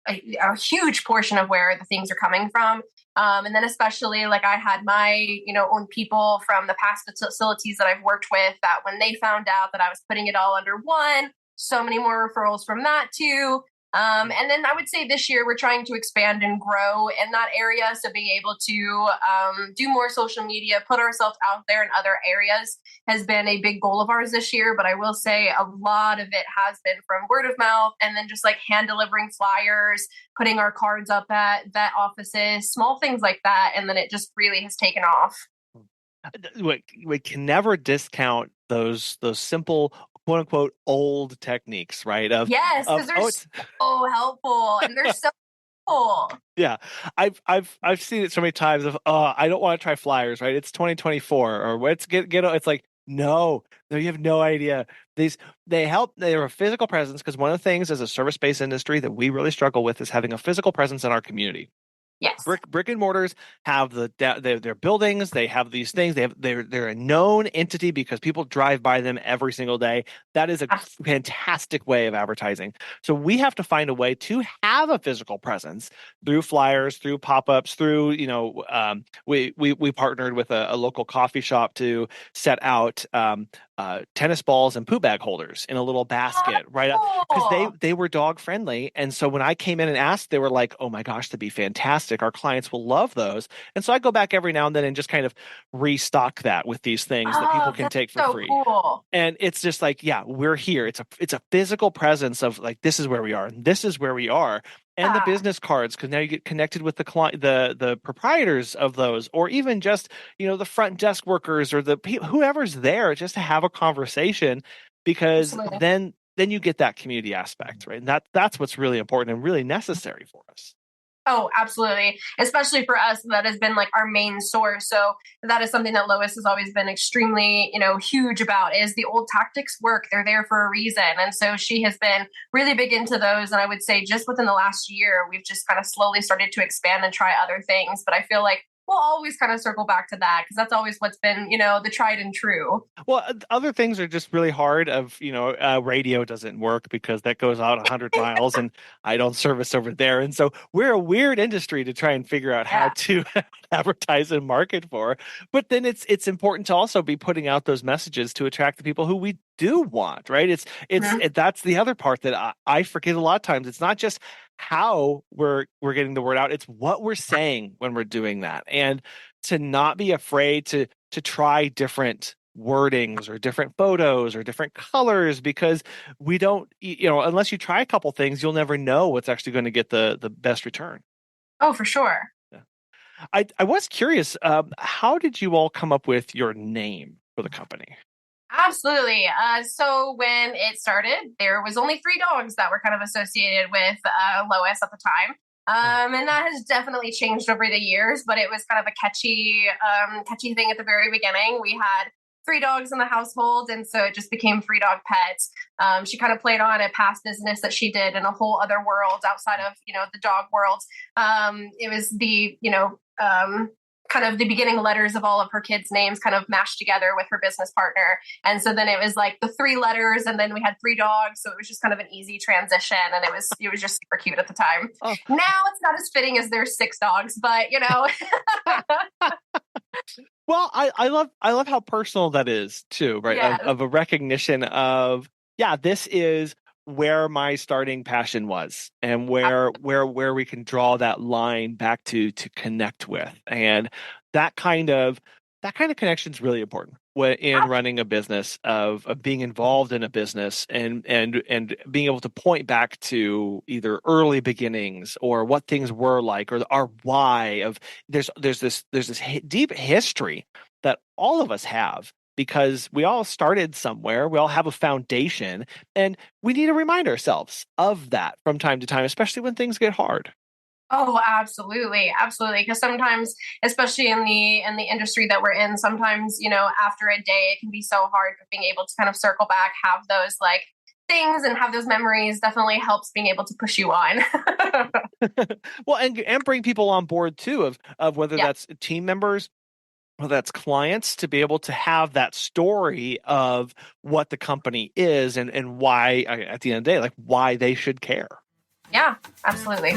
a huge portion of where the things are coming from. And then especially, like, I had my, own people from the past facilities that I've worked with, that when they found out that I was putting it all under one, so many more referrals from that too. And then I would say this year we're trying to expand and grow in that area. So being able to do more social media, put ourselves out there in other areas, has been a big goal of ours this year. But I will say a lot of it has been from word of mouth, and then just like hand delivering flyers, putting our cards up at vet offices, small things like that. And then it just really has taken off. We can never discount those simple, quote unquote, old techniques, right? Yes, because they're so helpful and they're so cool. Yeah, I've seen it so many times of, I don't want to try flyers, right? It's 2024, or let's get it's like, no, you have no idea. They help. They're a physical presence, because one of the things as a service-based industry that we really struggle with is having a physical presence in our community. Yes. Brick and mortars have their buildings. They have these things. They're a known entity because people drive by them every single day. That is a fantastic way of advertising. So we have to find a way to have a physical presence through flyers, through pop-ups, through, we partnered with a local coffee shop to set out tennis balls and poop bag holders in a little basket, right up, because they were dog friendly. And so when I came in and asked, they were like, "Oh my gosh, that'd be fantastic. Our clients will love those. And so I go back every now and then and just kind of restock that with these things that people Oh, can that's take for so free. cool. And it's just like, yeah, we're here. It's a physical presence of like, this is where we are, and this is where we are. And the Yeah, business cards, because now you get connected with the client, the proprietors of those, or even just, the front desk workers or whoever's there, just to have a conversation, because absolutely. then you get that community aspect, right? And that's what's really important and really necessary for us. Oh, absolutely. Especially for us, that has been like our main source. So that is something that Lois has always been extremely, huge about is the old tactics work. They're there for a reason. And so she has been really big into those. And I would say just within the last year, we've just kind of slowly started to expand and try other things. But I feel like we'll always kind of circle back to that because that's always what's been, the tried and true. Well, other things are just really hard. Radio doesn't work because that goes out 100 miles, and I don't service over there. And so we're a weird industry to try and figure out how Yeah. to advertise and market for. But then it's important to also be putting out those messages to attract the people who we do want, right? Mhm. That's the other part that I forget a lot of times. It's not just how we're getting the word out, it's what we're saying when we're doing that. And to not be afraid to try different wordings or different photos or different colors, because we don't, unless you try a couple things, you'll never know what's actually going to get the best return. Oh, for sure. Yeah. I was curious, how did you all come up with your name for the company? Absolutely. So when it started, there was only three dogs that were kind of associated with Lois at the time. And that has definitely changed over the years, but it was kind of a catchy thing at the very beginning. We had three dogs in the household, and so it just became Three Dog Pets. She kind of played on a past business that she did in a whole other world outside of, the dog world. It was kind of the beginning letters of all of her kids' names kind of mashed together with her business partner. And so then it was like the three letters, and then we had three dogs. So it was just kind of an easy transition. And it was just super cute at the time. Oh, Now it's not as fitting as there's six dogs, but well, I love how personal that is too, right? yes. Of a recognition of, yeah, this is where my starting passion was, and where we can draw that line back to connect with. And that kind of connection is really important in running a business, of being involved in a business, and being able to point back to either early beginnings or what things were like, or our why of there's this deep history that all of us have, because we all started somewhere, we all have a foundation, and we need to remind ourselves of that from time to time, especially when things get hard. Oh, absolutely, absolutely. Because sometimes, especially in the industry that we're in, sometimes after a day, it can be so hard. But being able to kind of circle back, have those like things, and have those memories definitely helps being able to push you on. Well, and bring people on board too, of whether Yeah, that's team members, whether that's clients, to be able to have that story of what the company is, and why, at the end of the day, like why they should care. yeah, absolutely.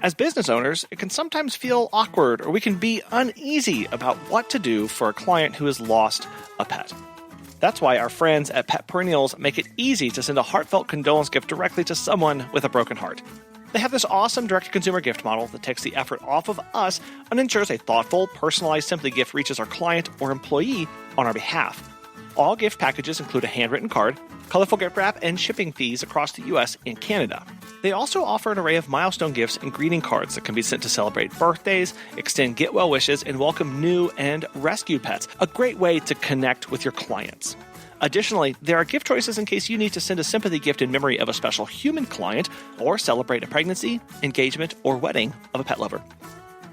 As business owners, it can sometimes feel awkward, or we can be uneasy about what to do for a client who has lost a pet. That's why our friends at Pet Perennials make it easy to send a heartfelt condolence gift directly to someone with a broken heart. They have this awesome direct-to-consumer gift model that takes the effort off of us and ensures a thoughtful, personalized Simply gift reaches our client or employee on our behalf. All gift packages include a handwritten card, colorful gift wrap, and shipping fees across the US and Canada. They also offer an array of milestone gifts and greeting cards that can be sent to celebrate birthdays, extend get well wishes, and welcome new and rescued pets. A great way to connect with your clients. Additionally, there are gift choices in case you need to send a sympathy gift in memory of a special human client, or celebrate a pregnancy, engagement, or wedding of a pet lover.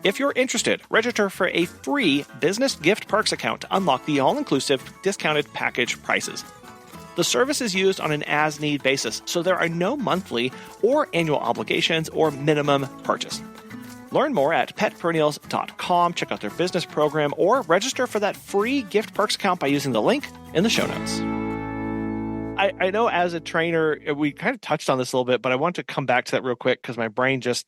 If you're interested, register for a free Business Gift Perks account to unlock the all-inclusive discounted package prices. The service is used on an as-need basis, so there are no monthly or annual obligations or minimum purchase. Learn more at petperennials.com, check out their business program, or register for that free Gift Perks account by using the link in the show notes. I know as a trainer, we kind of touched on this a little bit, but I want to come back to that real quick because my brain just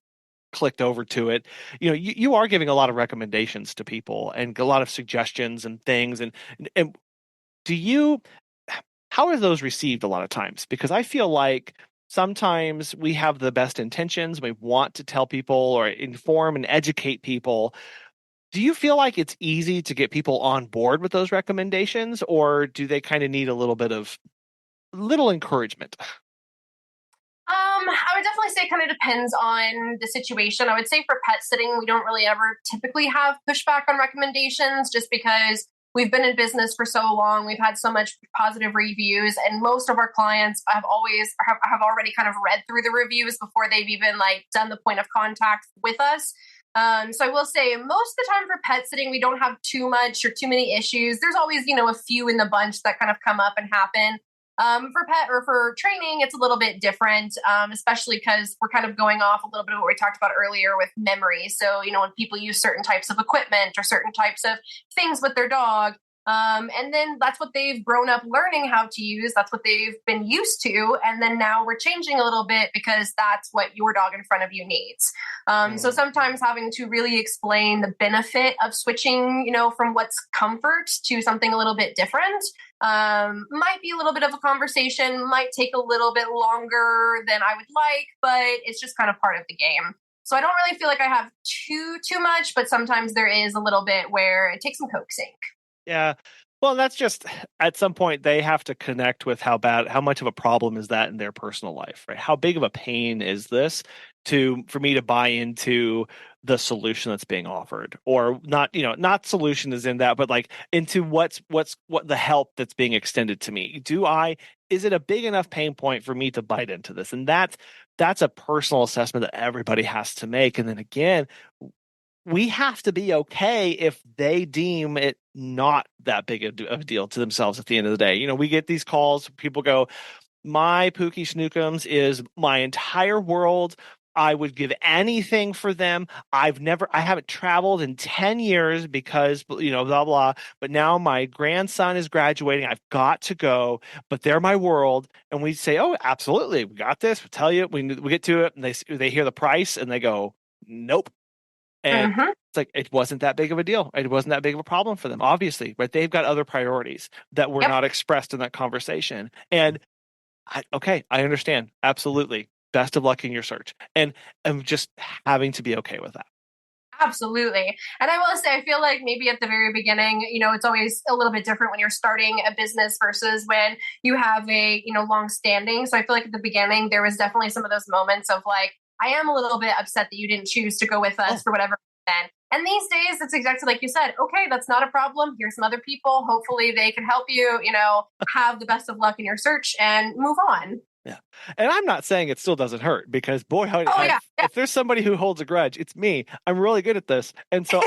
clicked over to it. You are giving a lot of recommendations to people and a lot of suggestions and things. And do you, how are those received a lot of times? Because I feel like sometimes we have the best intentions. We want to tell people or inform and educate people. Do you feel like it's easy to get people on board with those recommendations, or do they kind of need a little bit of little encouragement? I would definitely say it kind of depends on the situation. I would say for pet sitting, we don't really ever typically have pushback on recommendations just because we've been in business for so long. We've had so much positive reviews, and most of our clients have already kind of read through the reviews before they've even like done the point of contact with us. So I will say most of the time for pet sitting, we don't have too much or too many issues. There's always, a few in the bunch that kind of come up and happen. For pet or for training, it's a little bit different, especially because we're kind of going off a little bit of what we talked about earlier with memory. So, when people use certain types of equipment or certain types of things with their dog, and then that's what they've grown up learning how to use. That's what they've been used to. And then now we're changing a little bit because that's what your dog in front of you needs. So sometimes having to really explain the benefit of switching, from what's comfort to something a little bit different might be a little bit of a conversation, might take a little bit longer than I would like, but it's just kind of part of the game. So I don't really feel like I have too much, but sometimes there is a little bit where it takes some coaxing. Yeah. Well, that's just at some point they have to connect with how much of a problem is that in their personal life, right? How big of a pain is this for me to buy into the solution that's being offered, or not, not solution is in that, but like into what the help that's being extended to me. Is it a big enough pain point for me to bite into this? And that's a personal assessment that everybody has to make. And then again, we have to be okay if they deem it not that big of a deal to themselves at the end of the day. We get these calls, people go, my Pookie Snookums is my entire world. I would give anything for them. I haven't traveled in 10 years because, blah, blah. But now my grandson is graduating. I've got to go, but they're my world. And we say, oh, absolutely. We got this. We'll tell you. We get to it. And they hear the price and they go, nope. And it's like, it wasn't that big of a deal. It wasn't that big of a problem for them, obviously, right? They've got other priorities that were not expressed in that conversation. And I understand. Absolutely. Best of luck in your search. And I'm just having to be okay with that. Absolutely. And I will say, I feel like maybe at the very beginning, it's always a little bit different when you're starting a business versus when you have a, long standing. So I feel like at the beginning, there was definitely some of those moments of like, I am a little bit upset that you didn't choose to go with us for whatever reason. And these days, it's exactly like you said. Okay, that's not a problem. Here's some other people. Hopefully they can help you, have the best of luck in your search and move on. Yeah. And I'm not saying it still doesn't hurt because boy, if there's somebody who holds a grudge, it's me. I'm really good at this. And so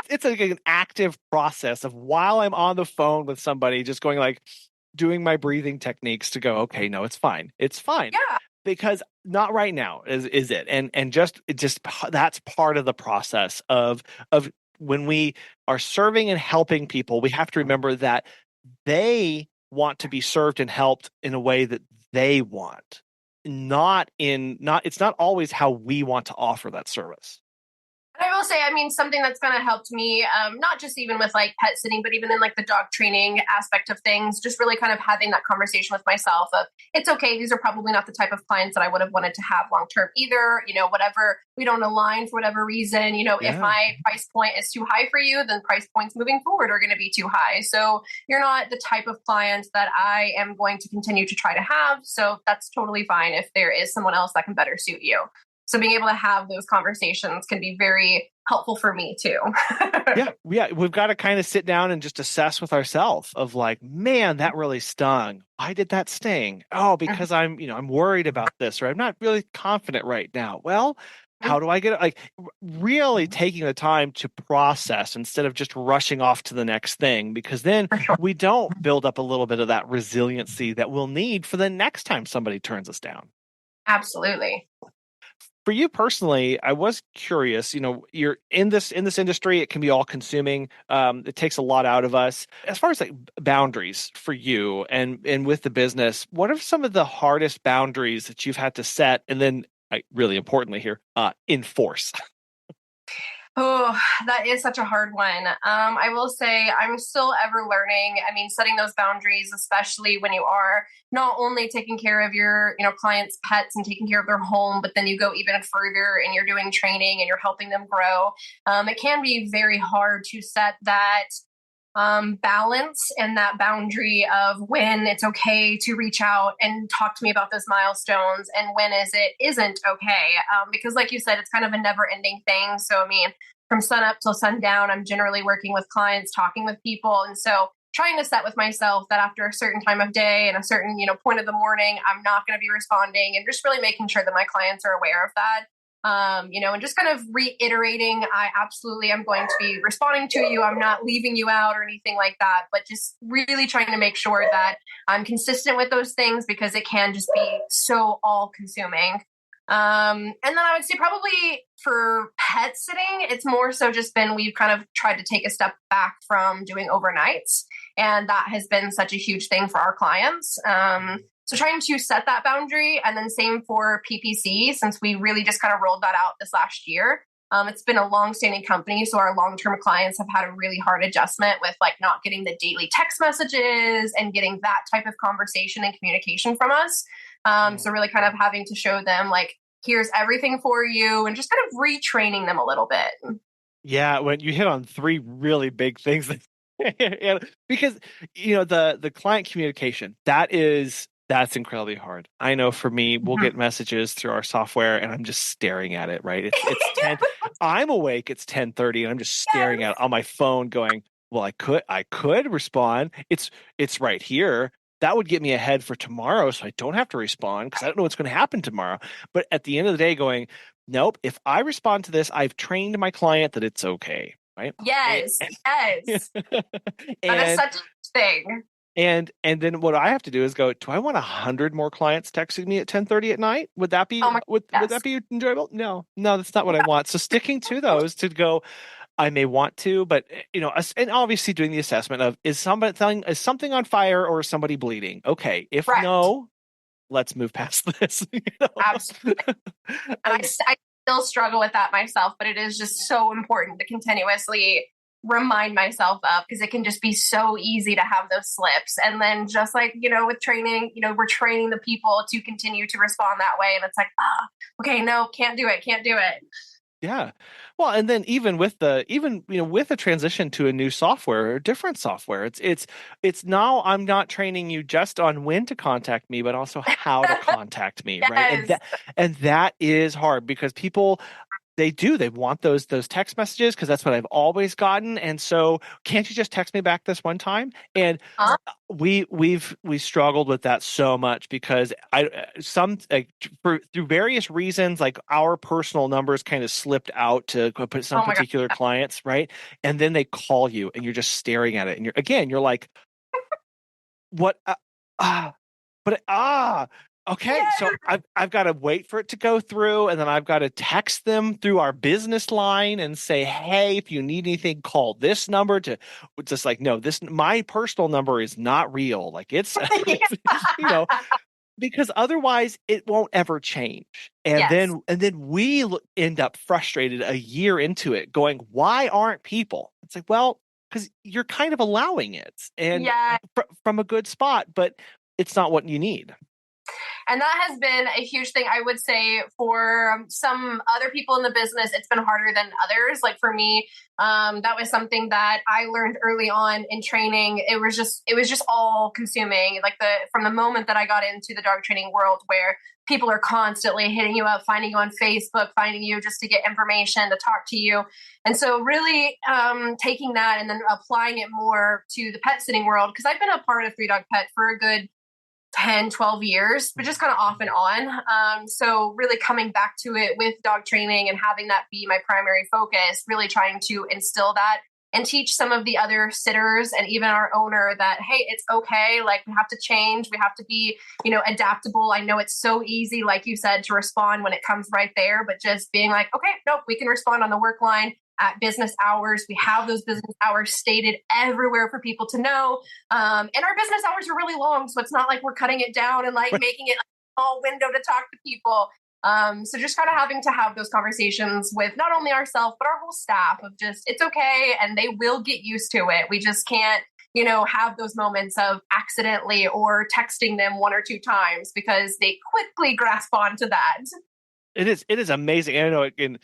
it's like an active process of while I'm on the phone with somebody, just going like doing my breathing techniques to go, okay, no, it's fine. It's fine. Yeah. Because not right now is it. And just that's part of the process of when we are serving and helping people, we have to remember that they want to be served and helped in a way that they want, it's not always how we want to offer that service. And I will say, something that's kind of helped me, not just even with like pet sitting, but even in like the dog training aspect of things, just really kind of having that conversation with myself of, it's okay, these are probably not the type of clients that I would have wanted to have long term either. Whatever, we don't align for whatever reason. If my price point is too high for you, then price points moving forward are going to be too high. So you're not the type of client that I am going to continue to try to have. So that's totally fine if there is someone else that can better suit you. So being able to have those conversations can be very helpful for me too. Yeah. We've got to kind of sit down and just assess with ourselves of like, man, that really stung. Why did that sting? Oh, because I'm worried about this, or I'm not really confident right now. Well, how do I get it? Like really taking the time to process instead of just rushing off to the next thing, because then we don't build up a little bit of that resiliency that we'll need for the next time somebody turns us down. Absolutely. For you personally, I was curious, you're in this industry, it can be all consuming. It takes a lot out of us. As far as like boundaries for you and with the business, what are some of the hardest boundaries that you've had to set and then really importantly here, enforce? Oh, that is such a hard one. I will say I'm still ever learning. I mean, setting those boundaries, especially when you are not only taking care of your, clients' pets and taking care of their home, but then you go even further and you're doing training and you're helping them grow. It can be very hard to set that balance and that boundary of when it's okay to reach out and talk to me about those milestones and when isn't okay. Because like you said, it's kind of a never ending thing. So, I mean, from sun up till sundown, I'm generally working with clients, talking with people. And so trying to set with myself that after a certain time of day and a certain, point of the morning, I'm not going to be responding, and just really making sure that my clients are aware of that. And just kind of reiterating, I absolutely am going to be responding to you. I'm not leaving you out or anything like that, but just really trying to make sure that I'm consistent with those things, because it can just be so all consuming. And then I would say probably for pet sitting, it's more so just been, we've kind of tried to take a step back from doing overnights. And that has been such a huge thing for our clients. So trying to set that boundary, and then same for PPC, since we really just kind of rolled that out this last year. It's been a long-standing company, so our long-term clients have had a really hard adjustment with like not getting the daily text messages and getting that type of conversation and communication from us. So really kind of having to show them like, here's everything for you, and just kind of retraining them a little bit. Yeah, when you hit on three really big things, because the client communication, that's incredibly hard. I know for me, we'll get messages through our software and I'm just staring at it, right? It's 10, I'm awake, it's 10:30 and I'm just staring at it on my phone going, well, I could respond. It's right here. That would get me ahead for tomorrow so I don't have to respond, because I don't know what's going to happen tomorrow. But at the end of the day going, nope, if I respond to this, I've trained my client that it's okay, right? Yes. That is And such a thing. and then what I have to do is go, do I want 100 more clients texting me at 10:30 at night? Would that be Oh my, would yes. that be enjoyable? No, that's not what I want. So sticking to those to go, I may want to, but and obviously doing the assessment of, is something on fire or is somebody bleeding? Okay, if Right. no, let's move past this. Absolutely. And I still struggle with that myself, but it is just so important to continuously remind myself of, because it can just be so easy to have those slips. And then just like, with training, we're training the people to continue to respond that way. And it's like, okay, no, can't do it. Yeah. Well, and then even with the transition to a new software or different software, it's now I'm not training you just on when to contact me, but also how to contact me, right? Yes. And that is hard, because people, they want those text messages, because that's what I've always gotten. And so, can't you just text me back this one time? And we've struggled with that so much, because through various reasons, like our personal numbers kind of slipped out to put some particular clients, right? And then they call you and you're just staring at it, and you're like, what? But okay, so I've got to wait for it to go through, and then I've got to text them through our business line and say, hey, if you need anything, call this number. To just like, no, my personal number is not real. Like it's, because otherwise it won't ever change. And then we end up frustrated a year into it, going, why aren't people? It's like, well, because you're kind of allowing it, and from a good spot, but it's not what you need. And that has been a huge thing. I would say for some other people in the business, it's been harder than others. Like for me, that was something that I learned early on in training. It was just all consuming. Like from the moment that I got into the dog training world, where people are constantly hitting you up, finding you on Facebook, finding you just to get information, to talk to you. And so really taking that and then applying it more to the pet sitting world, because I've been a part of 3Dog Pet for a good 10, 12 years, but just kind of off and on. So really coming back to it with dog training and having that be my primary focus, really trying to instill that and teach some of the other sitters and even our owner that, hey, it's okay. Like we have to change. We have to be, adaptable. I know it's so easy, like you said, to respond when it comes right there, but just being like, okay, nope, we can respond on the work line at business hours. We have those business hours stated everywhere for people to know. And our business hours are really long. So it's not like we're cutting it down and like making it a small window to talk to people. So just kind of having to have those conversations with not only ourselves, but our whole staff of just, it's okay. And they will get used to it. We just can't, have those moments of accidentally or texting them one or two times because they quickly grasp onto that. It is amazing. And I know,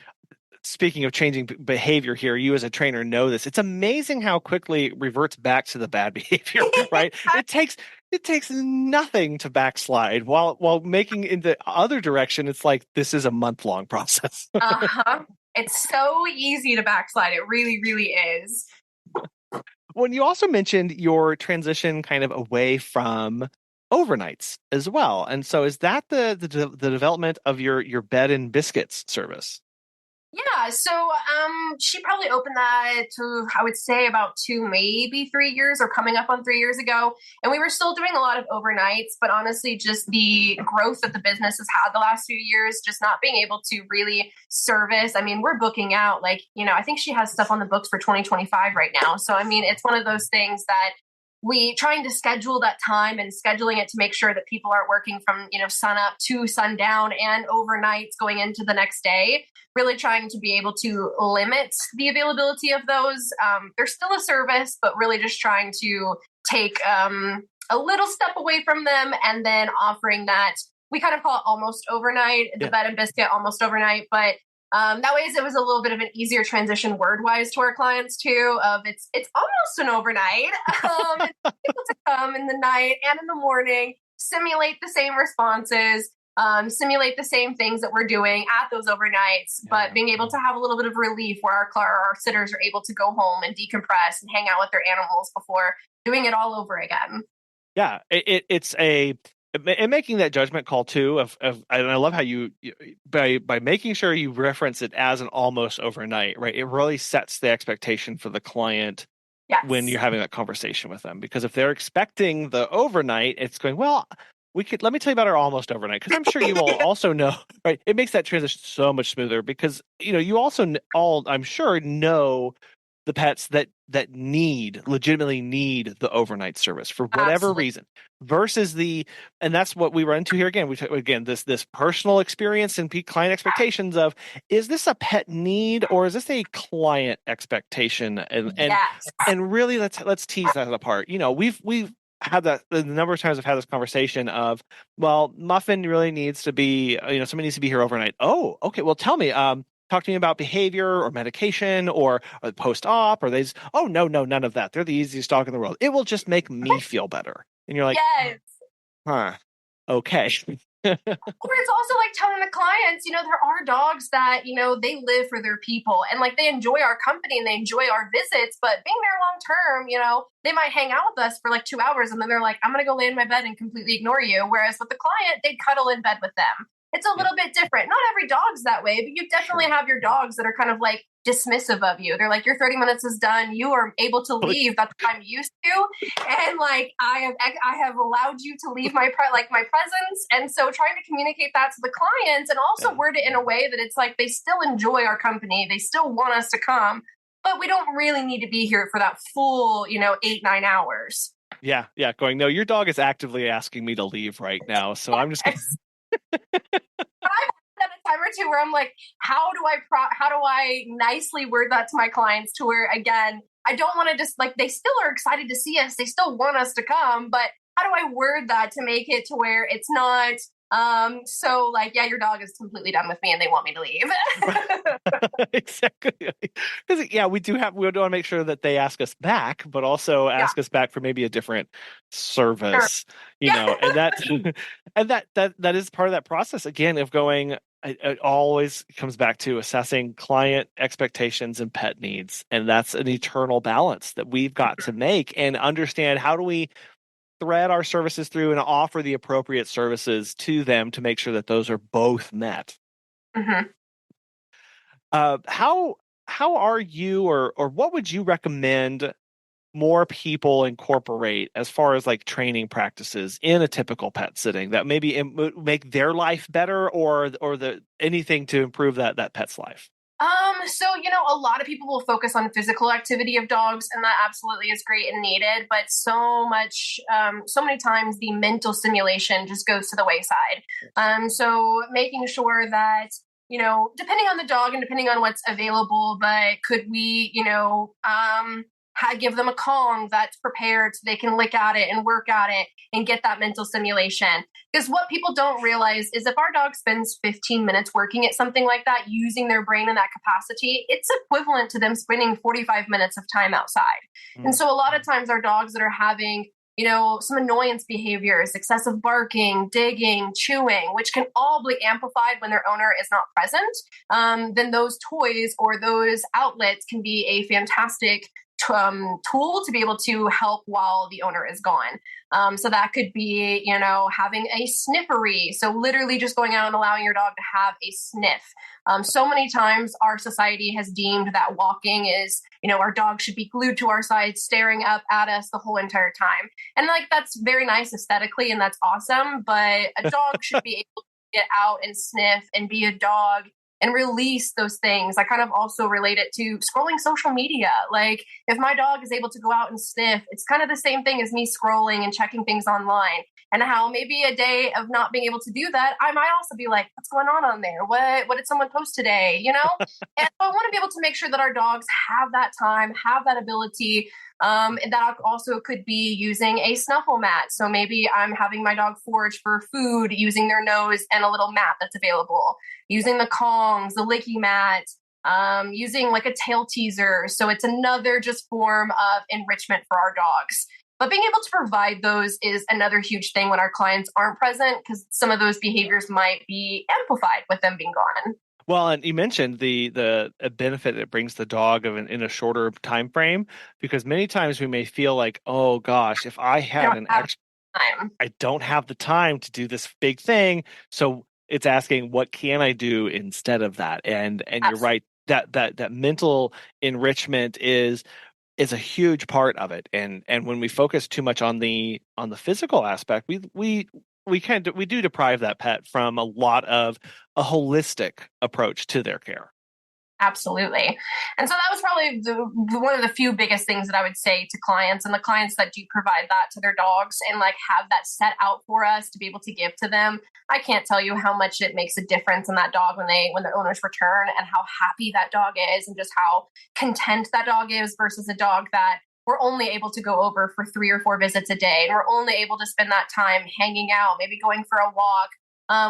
speaking of changing behavior here, you as a trainer know this. It's amazing how quickly it reverts back to the bad behavior, right? It takes nothing to backslide while making in the other direction. It's like this is a month-long process. It's so easy to backslide. It really, really is. When you also mentioned your transition kind of away from overnights as well. And so is that the development of your bed and biscuits service? Yeah, so she probably opened that to, I would say, about 2, maybe 3 years or coming up on 3 years ago. And we were still doing a lot of overnights, but honestly, just the growth that the business has had the last few years, just not being able to really service. I mean, we're booking out I think she has stuff on the books for 2025 right now. So, I mean, it's one of those things that we trying to schedule that time and scheduling it to make sure that people aren't working from, sun up to sundown and overnights going into the next day, really trying to be able to limit the availability of those. There's still a service, but really just trying to take a little step away from them and then offering that. We kind of call it almost overnight, the bed and biscuit almost overnight, but that way it was a little bit of an easier transition word-wise to our clients too, of it's almost an overnight. People to come in the night and in the morning, simulate the same responses, simulate the same things that we're doing at those overnights, but being able to have a little bit of relief where our sitters are able to go home and decompress and hang out with their animals before doing it all over again. Yeah, it's and making that judgment call too of and I love how you by making sure you reference it as an almost overnight, right? It really sets the expectation for the client when you're having that conversation with them, because if they're expecting the overnight, it's going, well, let me tell you about our almost overnight, because I'm sure you will also know, right? It makes that transition so much smoother because you also all, I'm sure, know the pets that legitimately need the overnight service for whatever reason, versus and that's what we run into here again. This personal experience and client expectations of, is this a pet need or is this a client expectation? And really let's tease that apart. We've had that the number of times I've had this conversation of, well, Muffin really needs to be, somebody needs to be here overnight. Oh, okay. Well, tell me, talk to me about behavior or medication or post-op, or oh, no, none of that. They're the easiest dog in the world. It will just make me feel better. And you're like, yes. Huh, okay. Or it's also like telling the clients, there are dogs that, they live for their people and they enjoy our company and they enjoy our visits, but being there long term, they might hang out with us for 2 hours and then they're like, I'm going to go lay in my bed and completely ignore you. Whereas with the client, they'd cuddle in bed with them. It's a little bit different. Not every dog's that way, but you definitely have your dogs that are kind of dismissive of you. They're like, your 30 minutes is done. You are able to leave. That's what I'm used to. And I have allowed you to leave my presence. And so trying to communicate that to the clients and also word it in a way that it's they still enjoy our company. They still want us to come, but we don't really need to be here for that full, 8-9 hours. Yeah. Going, no, your dog is actively asking me to leave right now. So I'm just going to... I've done a time or two where I'm like, how do I nicely word that to my clients to where, again, I don't want to just they still are excited to see us. They still want us to come, but how do I word that to make it to where it's not, your dog is completely done with me and they want me to leave. Exactly. Because we want to make sure that they ask us back, but also ask us back for maybe a different service, and that is part of that process again of going. It always comes back to assessing client expectations and pet needs, and that's an eternal balance that we've got to make and understand. How do we thread our services through and offer the appropriate services to them to make sure that those are both met? Mm-hmm. How are you, or what would you recommend more people incorporate as far as training practices in a typical pet sitting that maybe make their life better or anything to improve that pet's life? A lot of people will focus on physical activity of dogs, and that absolutely is great and needed. But so many times the mental stimulation just goes to the wayside. So making sure that, depending on the dog and depending on what's available, but could we, give them a Kong that's prepared so they can lick at it and work at it and get that mental stimulation. Because what people don't realize is if our dog spends 15 minutes working at something like that, using their brain in that capacity, it's equivalent to them spending 45 minutes of time outside. And so a lot of times our dogs that are having some annoyance behaviors, excessive barking, digging, chewing, which can all be amplified when their owner is not present, then those toys or those outlets can be a fantastic tool to be able to help while the owner is gone. So that could be, having a sniffery. So literally just going out and allowing your dog to have a sniff. So many times our society has deemed that walking is, our dog should be glued to our side, staring up at us the whole entire time. And that's very nice aesthetically and that's awesome. But a dog should be able to get out and sniff and be a dog and release those things. I kind of also relate it to scrolling social media. Like if my dog is able to go out and sniff, it's kind of the same thing as me scrolling and checking things online. And how maybe a day of not being able to do that, I might also be like, what's going on there? What did someone post today? And so I want to be able to make sure that our dogs have that time, have that ability. And that also could be using a snuffle mat. So maybe I'm having my dog forage for food using their nose and a little mat that's available, using the Kongs, the licky mat, using like a tail teaser. So it's another just form of enrichment for our dogs. But being able to provide those is another huge thing when our clients aren't present, because some of those behaviors might be amplified with them being gone. Well, and you mentioned the benefit it brings the dog in a shorter time frame, because many times we may feel like, oh gosh, if I had an extra time, I don't have the time to do this big thing. So it's asking, what can I do instead of that? And you're right, that mental enrichment is a huge part of it. And when we focus too much on the physical aspect, we do deprive that pet from a lot of a holistic approach to their care. Absolutely. And so that was probably one of the few biggest things that I would say to clients, and the clients that do provide that to their dogs and have that set out for us to be able to give to them. I can't tell you how much it makes a difference in that dog when the owners return, and how happy that dog is and just how content that dog is versus a dog that we're only able to go over for 3 or 4 visits a day. And we're only able to spend that time hanging out, maybe going for a walk.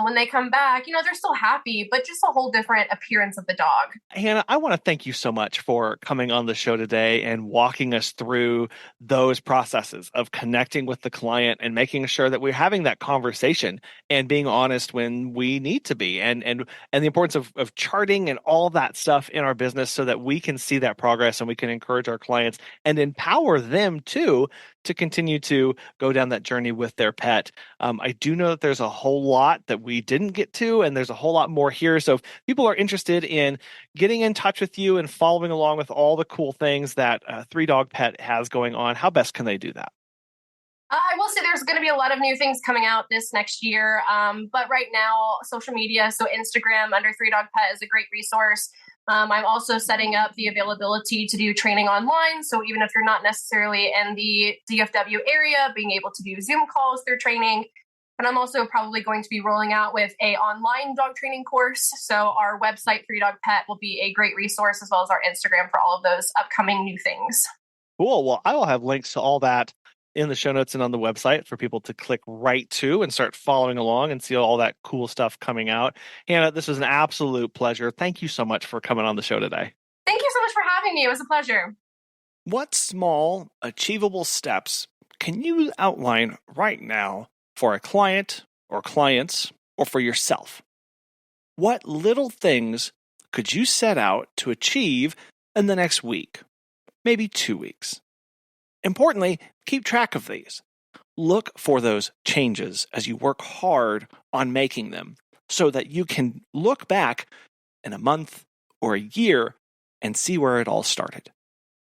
When they come back, they're still happy, but just a whole different appearance of the dog. Hannah, I want to thank you so much for coming on the show today and walking us through those processes of connecting with the client and making sure that we're having that conversation and being honest when we need to be, and the importance of charting and all that stuff in our business so that we can see that progress and we can encourage our clients and empower them too to continue to go down that journey with their pet. I do know that there's a whole lot that we didn't get to, and there's a whole lot more here. So if people are interested in getting in touch with you and following along with all the cool things that 3Dog Pet has going on, how best can they do that? I will say there's going to be a lot of new things coming out this next year. But right now, social media, so Instagram under 3Dog Pet is a great resource. I'm also setting up the availability to do training online. So even if you're not necessarily in the DFW area, being able to do Zoom calls through training. And I'm also probably going to be rolling out with a online dog training course. So our website, 3Dog Pet, will be a great resource, as well as our Instagram for all of those upcoming new things. Cool. Well, I will have links to all that in the show notes and on the website for people to click right to and start following along and see all that cool stuff coming out. Hannah, this was an absolute pleasure. Thank you so much for coming on the show today. Thank you so much for having me. It was a pleasure. What small, achievable steps can you outline right now for a client or clients or for yourself? What little things could you set out to achieve in the next week, maybe 2 weeks? Importantly, keep track of these. Look for those changes as you work hard on making them so that you can look back in a month or a year and see where it all started.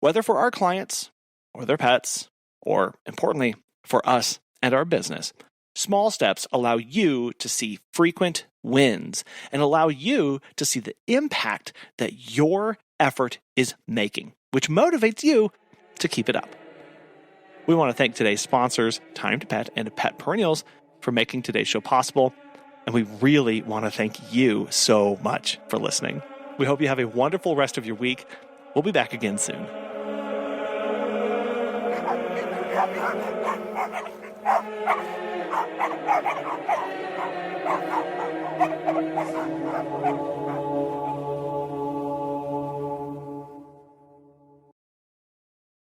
Whether for our clients or their pets, or importantly, for us and our business, Small steps allow you to see frequent wins and allow you to see the impact that your effort is making, which motivates you to keep it up. We want to thank today's sponsors, Time to Pet and Pet Perennials, for making today's show possible. And we really want to thank you so much for listening. We hope you have a wonderful rest of your week. We'll be back again soon.